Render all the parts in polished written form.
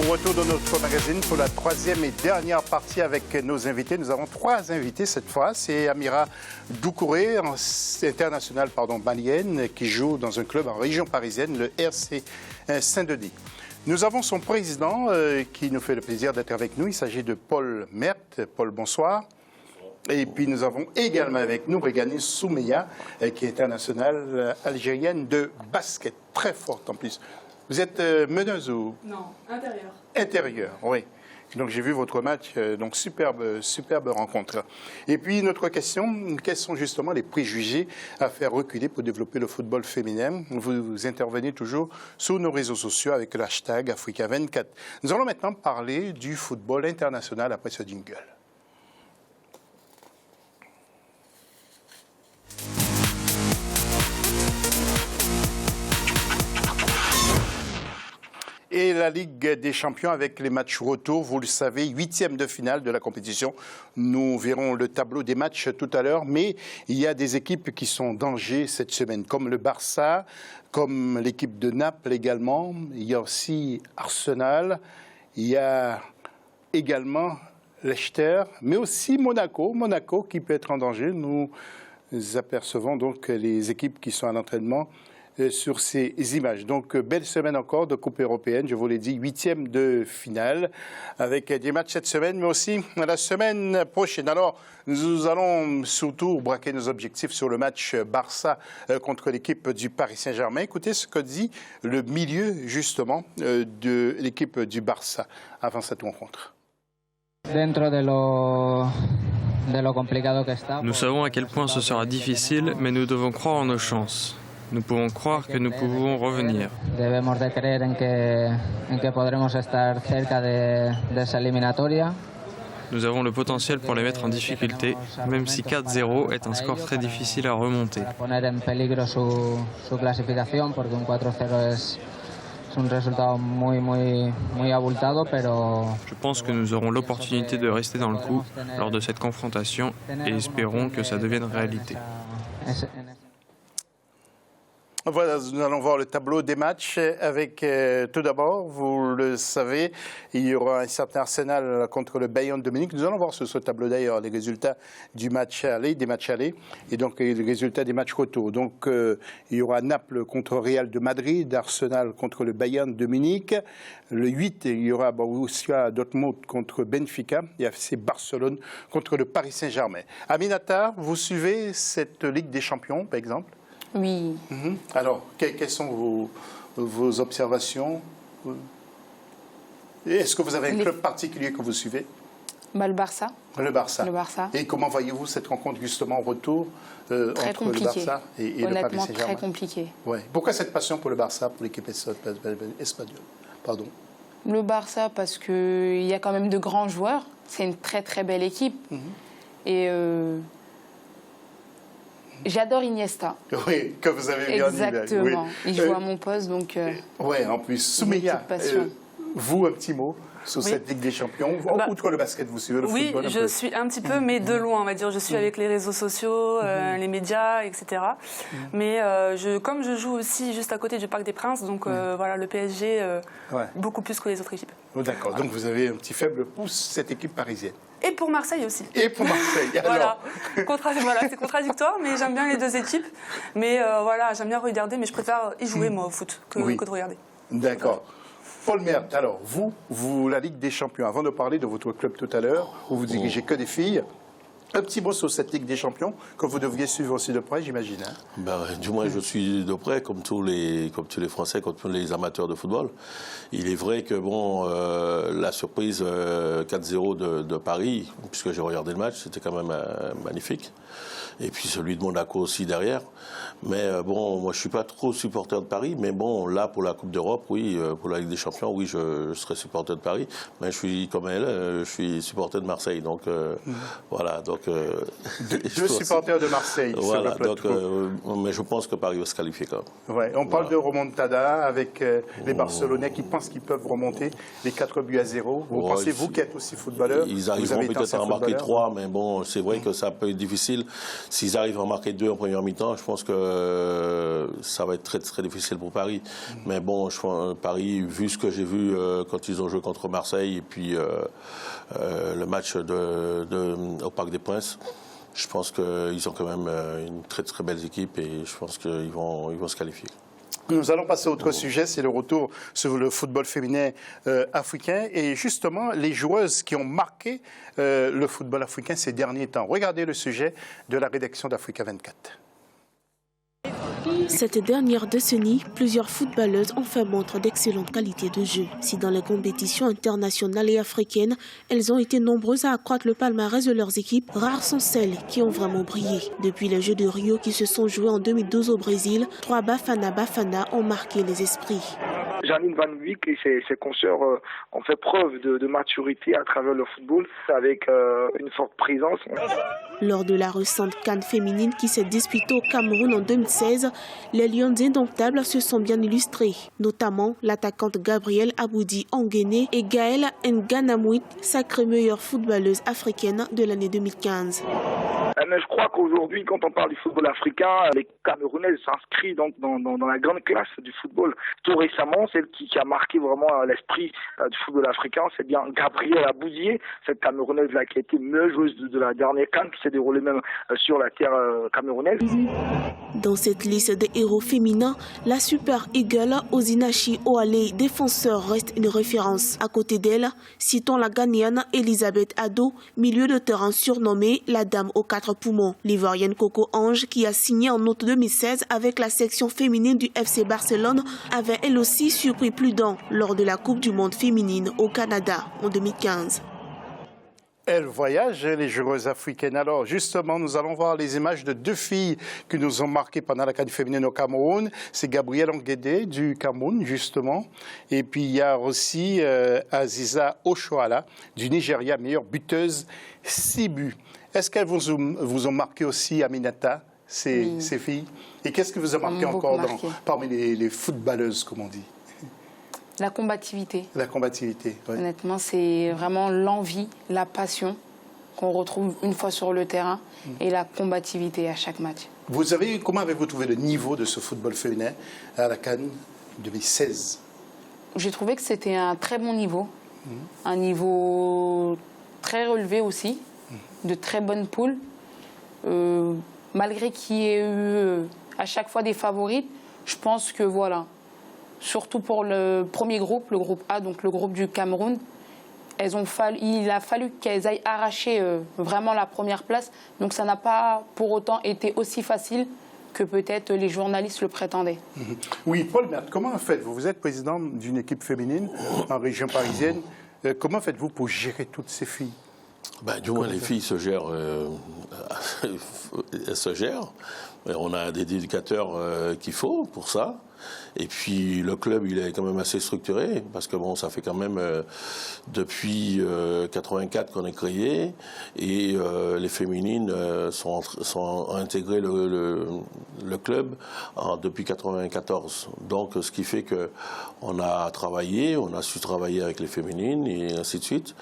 Retour de notre magazine pour la troisième et dernière partie avec nos invités. Nous avons trois invités cette fois. C'est Amira Doucouré, internationale malienne, qui joue dans un club en région parisienne, le RC Saint-Denis. Nous avons son président qui nous fait le plaisir d'être avec nous. Il s'agit de Paul Merthe. Paul, bonsoir. Et puis nous avons également avec nous Régani Soumeya, qui est internationale algérienne de basket, très forte en plus. Vous êtes meneuse ou... Non, intérieure. Intérieure, oui. Donc j'ai vu votre match, donc superbe rencontre. Et puis notre question, quels sont justement les préjugés à faire reculer pour développer le football féminin? Vous intervenez toujours sur nos réseaux sociaux avec le hashtag Africa24. Nous allons maintenant parler du football international après ce jingle. Et la Ligue des Champions avec les matchs retour, vous le savez, 8e de finale de la compétition. Nous verrons le tableau des matchs tout à l'heure, mais il y a des équipes qui sont en danger cette semaine, comme le Barça, comme l'équipe de Naples également. Il y a aussi Arsenal, il y a également Leicester, mais aussi Monaco. Monaco qui peut être en danger. Nous apercevons donc les équipes qui sont à l'entraînement sur ces images. Donc, belle semaine encore de Coupe européenne, je vous l'ai dit, 8e de finale, avec des matchs cette semaine, mais aussi la semaine prochaine. Alors, nous allons surtout braquer nos objectifs sur le match Barça contre l'équipe du Paris Saint-Germain. Écoutez ce que dit le milieu, justement, de l'équipe du Barça avant cette rencontre. Nous savons à quel point ce sera difficile, mais nous devons croire en nos chances. Nous pouvons croire que nous pouvons revenir. Nous avons le potentiel pour les mettre en difficulté, même si 4-0 est un score très difficile à remonter. Je pense que nous aurons l'opportunité de rester dans le coup lors de cette confrontation et espérons que ça devienne réalité. Voilà, nous allons voir le tableau des matchs avec, tout d'abord, vous le savez, il y aura un certain Arsenal contre le Bayern de Munich. Nous allons voir sur ce tableau d'ailleurs les résultats des matchs allés, et donc les résultats des matchs retour. Donc il y aura Naples contre Real de Madrid, Arsenal contre le Bayern de Munich. Le 8, il y aura Borussia Dortmund contre Benfica, et FC Barcelone contre le Paris Saint-Germain. Aminata, vous suivez cette Ligue des Champions, par exemple? Oui. Alors, quelles sont vos observations? Est-ce que vous avez un club particulier que vous suivez? Le Barça. Le Barça. Le Barça. Et comment voyez-vous cette rencontre justement en retour entre le Barça et le Paris Saint-Germain? Honnêtement, très compliqué. Ouais. Pourquoi cette passion pour le Barça, pour l'équipe espagnole? Pardon. Le Barça, parce qu'il y a quand même de grands joueurs. C'est une très très belle équipe. Et j'adore Iniesta. Oui, que vous avez bien dit. Exactement. Oui. Il joue à mon poste, donc... Oui, en plus. Soumeya, vous, un petit mot sur cette Ligue des Champions. Outre le basket, vous suivez le football? Oui, je suis un petit peu, mais de loin, on va dire. Je suis avec les réseaux sociaux, les médias, etc. Mais comme je joue aussi juste à côté du Parc des Princes, donc voilà, le PSG, beaucoup plus que les autres équipes. Oh, d'accord, donc vous avez un petit faible pour cette équipe parisienne. Et pour Marseille aussi. Et pour Marseille, alors. Voilà, c'est contradictoire, mais j'aime bien les deux équipes. Mais voilà, j'aime bien regarder, mais je préfère y jouer, moi, au foot, que de regarder. D'accord. Paul Merthe, alors, vous, la Ligue des Champions, avant de parler de votre club tout à l'heure, où vous dirigez que des filles, un petit mot sur cette Ligue des Champions, que vous devriez suivre aussi de près, j'imagine. Du moins, je suis de près, comme tous les Français, comme tous les amateurs de football. Il est vrai que, la surprise 4-0 de Paris, puisque j'ai regardé le match, c'était quand même magnifique. Et puis celui de Monaco aussi derrière. Mais moi je ne suis pas trop supporter de Paris, mais là pour la Coupe d'Europe, oui, pour la Ligue des Champions, oui, je serai supporter de Paris. Mais je suis comme elle, je suis supporter de Marseille. Donc voilà, donc Donc, deux supporters de Marseille voilà, sur le plateau. mais je pense que Paris va se qualifier quand même. Ouais, on parle de remontada avec les Barcelonais qui pensent qu'ils peuvent remonter les 4-0. Vous pensez, vous qui êtes aussi footballeur, ils arriveront peut-être à en marquer 3, mais bon, c'est vrai que ça peut être difficile. S'ils arrivent à en marquer 2 en première mi-temps, je pense que ça va être très, très difficile pour Paris. Mais bon, Paris, vu ce que j'ai vu quand ils ont joué contre Marseille et puis le match au Parc des Princes, je pense qu'ils ont quand même une très, très belle équipe et je pense qu'ils vont se qualifier. Nous allons passer à autre sujet, c'est le retour sur le football féminin africain et justement les joueuses qui ont marqué le football africain ces derniers temps. Regardez le sujet de la rédaction d'Africa 24. Cette dernière décennie, plusieurs footballeuses ont fait montre d'excellente qualité de jeu. Si dans les compétitions internationales et africaines, elles ont été nombreuses à accroître le palmarès de leurs équipes, rares sont celles qui ont vraiment brillé. Depuis les Jeux de Rio qui se sont joués en 2012 au Brésil, 3 Bafana Bafana ont marqué les esprits. Janine Van Wyk et ses consoeurs ont fait preuve de maturité à travers le football avec une forte présence. Lors de la récente CAN féminine qui s'est disputée au Cameroun en 2016, les Lions indomptables se sont bien illustrés, notamment l'attaquante Gabrielle Aboudi Anguéné et Gaëlle Nganamouit, sacrée meilleure footballeuse africaine de l'année 2015. Mais je crois qu'aujourd'hui, quand on parle du football africain, les Camerounaises s'inscrivent donc dans la grande classe du football. Tout récemment, celle qui a marqué vraiment l'esprit du football africain, c'est bien Gabrielle Aboudi, cette Camerounaise-là qui a été meilleure joueuse de la dernière CAN, qui s'est déroulée même sur la terre camerounaise. Dans cette liste des héros féminins, la Super Eagle Osinachi Oale, défenseur, reste une référence. À côté d'elle, citons la Ghanéenne Elisabeth Ado, milieu de terrain surnommée la Dame aux 4 poumons. L'Ivoirienne Coco Ange, qui a signé en août 2016 avec la section féminine du FC Barcelone, avait elle aussi surpris plus d'un lors de la Coupe du Monde féminine au Canada en 2015. Elles voyagent, les joueuses africaines. Alors, justement, nous allons voir les images de 2 filles qui nous ont marquées pendant la CAN féminine au Cameroun. C'est Gabrielle Anguédé du Cameroun, justement. Et puis, il y a aussi Aziza Oshoala du Nigeria, meilleure buteuse, 6 buts. Est-ce qu'elles vous ont marqué aussi, Aminata, ces filles? Et qu'est-ce que vous a marqué encore parmi les footballeuses, comme on dit? La combativité. La combativité, oui. Honnêtement, c'est vraiment l'envie, la passion qu'on retrouve une fois sur le terrain et la combativité à chaque match. Comment avez-vous trouvé le niveau de ce football féminin à la CAN 2016? J'ai trouvé que c'était un très bon niveau, un niveau très relevé aussi, de très bonnes poules. Malgré qu'il y ait eu à chaque fois des favorites, je pense que voilà. Surtout pour le premier groupe, le groupe A, donc le groupe du Cameroun, il a fallu qu'elles aillent arracher vraiment la première place. Donc ça n'a pas pour autant été aussi facile que peut-être les journalistes le prétendaient. Oui, Paul Mert, comment faites-vous? Vous êtes président d'une équipe féminine en région parisienne. Comment faites-vous pour gérer toutes ces filles? Du moins, les filles se gèrent. Elles se gèrent. On a des éducateurs qu'il faut pour ça. Et puis le club, il est quand même assez structuré parce que bon, ça fait quand même depuis 84 qu'on est créé et les féminines sont intégrées le club depuis 94. Donc ce qui fait que on a su travailler avec les féminines et ainsi de suite.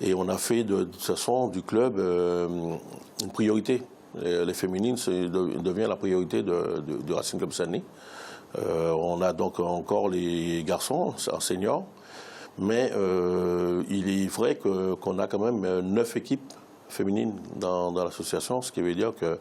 Et on a fait de toute façon du club une priorité. Les féminines devient la priorité du Racing Club Saint-Denis. On a donc encore les garçons en senior, mais il est vrai qu'on a quand même 9 équipes féminines dans l'association, ce qui veut dire que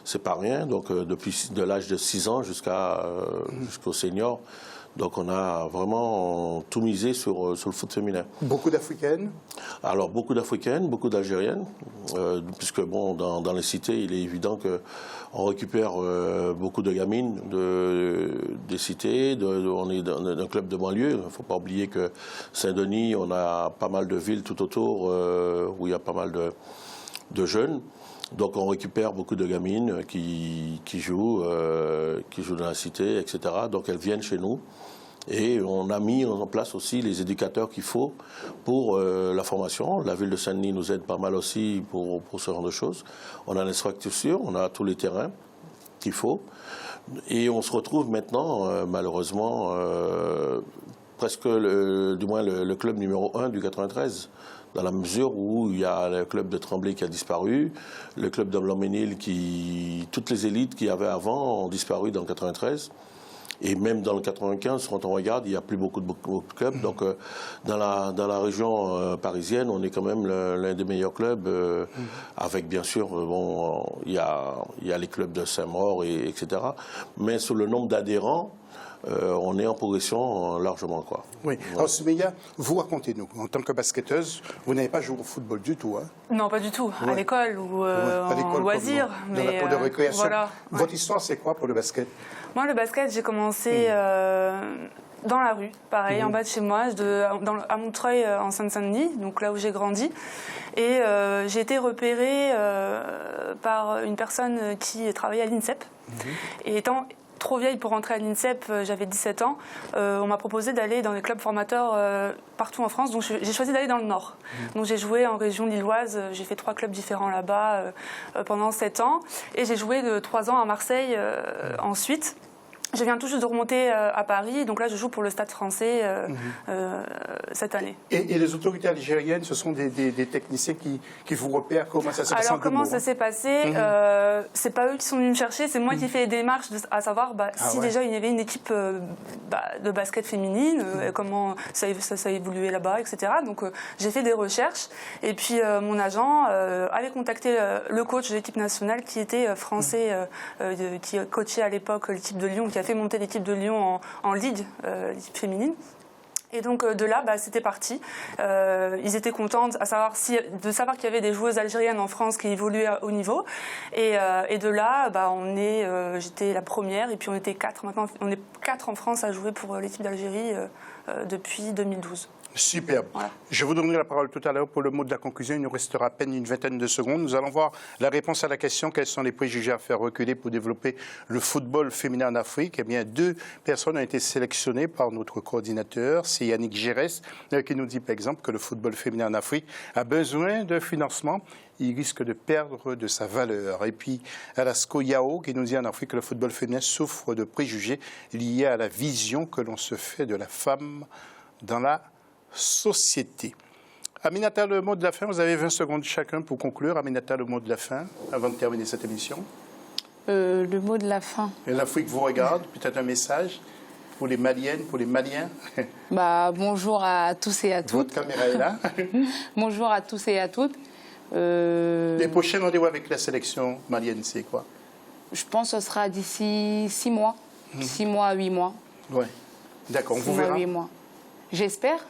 c'est pas rien. Donc depuis de l'âge de 6 ans jusqu'au senior, donc on a vraiment tout misé sur le foot féminin. Beaucoup d'Africaines? Alors beaucoup d'Africaines, beaucoup d'Algériennes, puisque bon, dans les cités, il est évident qu'on récupère beaucoup de gamines des cités, on est d'un club de banlieue. Il ne faut pas oublier que Saint-Denis, on a pas mal de villes tout autour où il y a pas mal de jeunes. Donc on récupère beaucoup de gamines qui jouent dans la cité, etc. Donc elles viennent chez nous. Et on a mis en place aussi les éducateurs qu'il faut pour la formation. La ville de Saint-Denis nous aide pas mal aussi pour ce genre de choses. On a l'infrastructure, on a tous les terrains qu'il faut. Et on se retrouve maintenant, malheureusement, presque du moins le club numéro 1 du 93. Dans la mesure où il y a le club de Tremblay qui a disparu, le club d'Amblon-Ménil toutes les élites qu'il y avait avant ont disparu dans le 93. Et même dans le 95, quand on regarde, il n'y a plus beaucoup de clubs. Donc, dans la région parisienne, on est quand même l'un des meilleurs clubs. Avec, bien sûr, bon, il y a les clubs de Saint-Maur, etc. Mais sur le nombre d'adhérents, on est en progression largement, quoi. Oui. Alors, Soumeya, vous racontez-nous, en tant que basketteuse, vous n'avez pas joué au football du tout, hein? Non, pas du tout. À l'école ou en loisir. Dans la cour de récréation. Voilà. Votre histoire, c'est quoi pour le basket? Moi, le basket, j'ai commencé dans la rue, pareil, en bas de chez moi, à Montreuil, en Seine-Saint-Denis, donc là où j'ai grandi. Et j'ai été repérée par une personne qui travaillait à l'INSEP. Et étant trop vieille pour rentrer à l'INSEP, j'avais 17 ans, on m'a proposé d'aller dans les clubs formateurs partout en France, donc j'ai choisi d'aller dans le Nord. Donc j'ai joué en région lilloise, j'ai fait 3 clubs différents là-bas pendant 7 ans, et j'ai joué de 3 ans à Marseille ensuite. Je viens tout juste de remonter à Paris, donc là je joue pour le Stade français cette année. Et les autorités algériennes, ce sont des techniciens qui vous repèrent? Comment ça s'est passé? Alors comment ça s'est passé? C'est pas eux qui sont venus me chercher, c'est moi qui ai fait les démarches à savoir si déjà il y avait une équipe de basket féminine, comment ça a évolué là-bas, etc. Donc j'ai fait des recherches et puis mon agent avait contacté le coach de l'équipe nationale qui était français, qui coachait à l'époque l'équipe de Lyon, qui a fait monter l'équipe de Lyon en Ligue, l'équipe féminine. Et donc de là, c'était parti. Ils étaient contents de savoir qu'il y avait des joueuses algériennes en France qui évoluaient à haut niveau. Et de là, j'étais la première et puis on était 4. Maintenant, on est 4 en France à jouer pour l'équipe d'Algérie depuis 2012. Superbe. Voilà. Je vous donnerai la parole tout à l'heure pour le mot de la conclusion. Il nous restera à peine une vingtaine de secondes. Nous allons voir la réponse à la question: quels sont les préjugés à faire reculer pour développer le football féminin en Afrique? Eh bien, 2 personnes ont été sélectionnées par notre coordinateur. C'est Yannick Gérès qui nous dit, par exemple, que le football féminin en Afrique a besoin de financement. Il risque de perdre de sa valeur. Et puis, Alasko Yao qui nous dit en Afrique que le football féminin souffre de préjugés liés à la vision que l'on se fait de la femme dans la société. Aminata, le mot de la fin, vous avez 20 secondes chacun pour conclure. Aminata, le mot de la fin, avant de terminer cette émission. Le mot de la fin. Et l'Afrique vous regarde, peut-être un message pour les Maliennes, pour les Maliens. Bonjour à tous et à toutes. Votre caméra est là. Bonjour à tous et à toutes. Les prochains rendez-vous avec la sélection malienne, c'est quoi? Je pense que ce sera d'ici 6 mois. 6 mois à 8 mois. Oui, d'accord, on vous verra. 8 mois. J'espère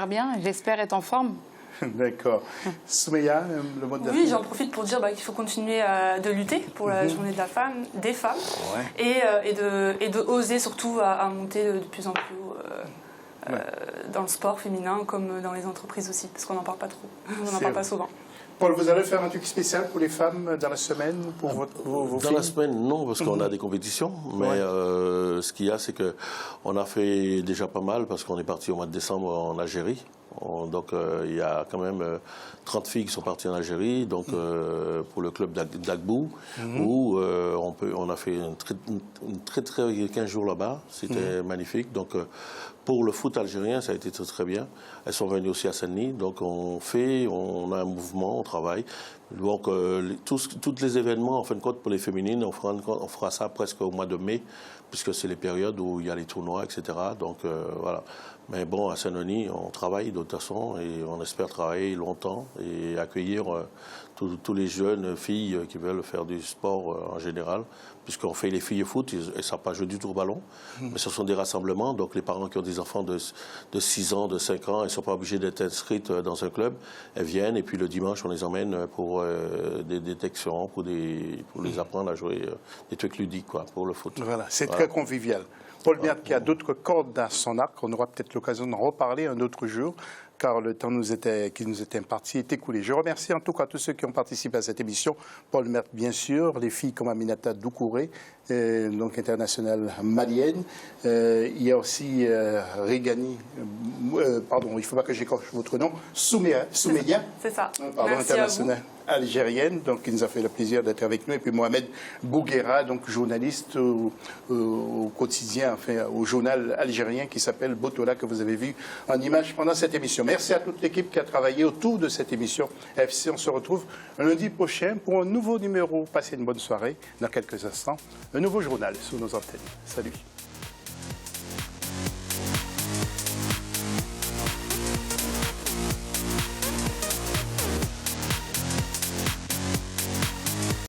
bien, j'espère être en forme. D'accord. Soumeya, le mot de la fin. Oui, j'en profite pour dire qu'il faut continuer de lutter pour la journée de la femme, des femmes, et de oser surtout à monter de plus en plus haut dans le sport féminin comme dans les entreprises aussi, parce qu'on n'en parle pas trop, on n'en parle pas souvent. Paul, vous allez faire un truc spécial pour les femmes dans la semaine, pour vos filles? Dans la semaine, non, parce qu'on a des compétitions. Mais ce qu'il y a, c'est qu'on a fait déjà pas mal, parce qu'on est parti au mois de décembre en Algérie. Donc, il y a quand même 30 filles qui sont parties en Algérie, donc pour le club d'Agbou, où on a fait une très 15 jours là-bas. C'était magnifique. Donc, pour le foot algérien, ça a été très bien. Elles sont venues aussi à Saint-Denis. Donc, on a un mouvement, on travaille. Donc, tous les événements, en fin de compte, pour les féminines, on fera ça presque au mois de mai, puisque c'est les périodes où il y a les tournois, etc. Donc, voilà. Mais bon, à Saint-Denis, on travaille de toute façon et on espère travailler longtemps et accueillir tous les jeunes filles qui veulent faire du sport en général, puisqu'on fait les filles foot, et ça ne savent pas jouer du tout au ballon, mais ce sont des rassemblements, donc les parents qui ont des enfants de 6 ans, de 5 ans, elles ne sont pas obligées d'être inscrites dans un club, elles viennent et puis le dimanche on les emmène pour des détections, pour les apprendre à jouer des trucs ludiques pour le foot. Voilà, c'est très convivial. Paul Mert qui a d'autres cordes dans son arc, on aura peut-être l'occasion d'en reparler un autre jour, car le temps qui nous était imparti est écoulé. Je remercie en tout cas tous ceux qui ont participé à cette émission. Paul Mert, bien sûr, les filles comme Aminata Doucouré, donc internationale malienne. Il y a aussi Régani, pardon, il ne faut pas que j'écorche votre nom, Soumeya. C'est ça. Pardon, internationale algérienne, donc il nous a fait le plaisir d'être avec nous. Et puis Mohamed Bouguera, donc journaliste au quotidien, enfin au journal algérien qui s'appelle Botola, que vous avez vu en image pendant cette émission. Merci à toute l'équipe qui a travaillé autour de cette émission FC. On se retrouve lundi prochain pour un nouveau numéro. Passez une bonne soirée. Dans quelques instants, un nouveau journal sur nos antennes. Salut.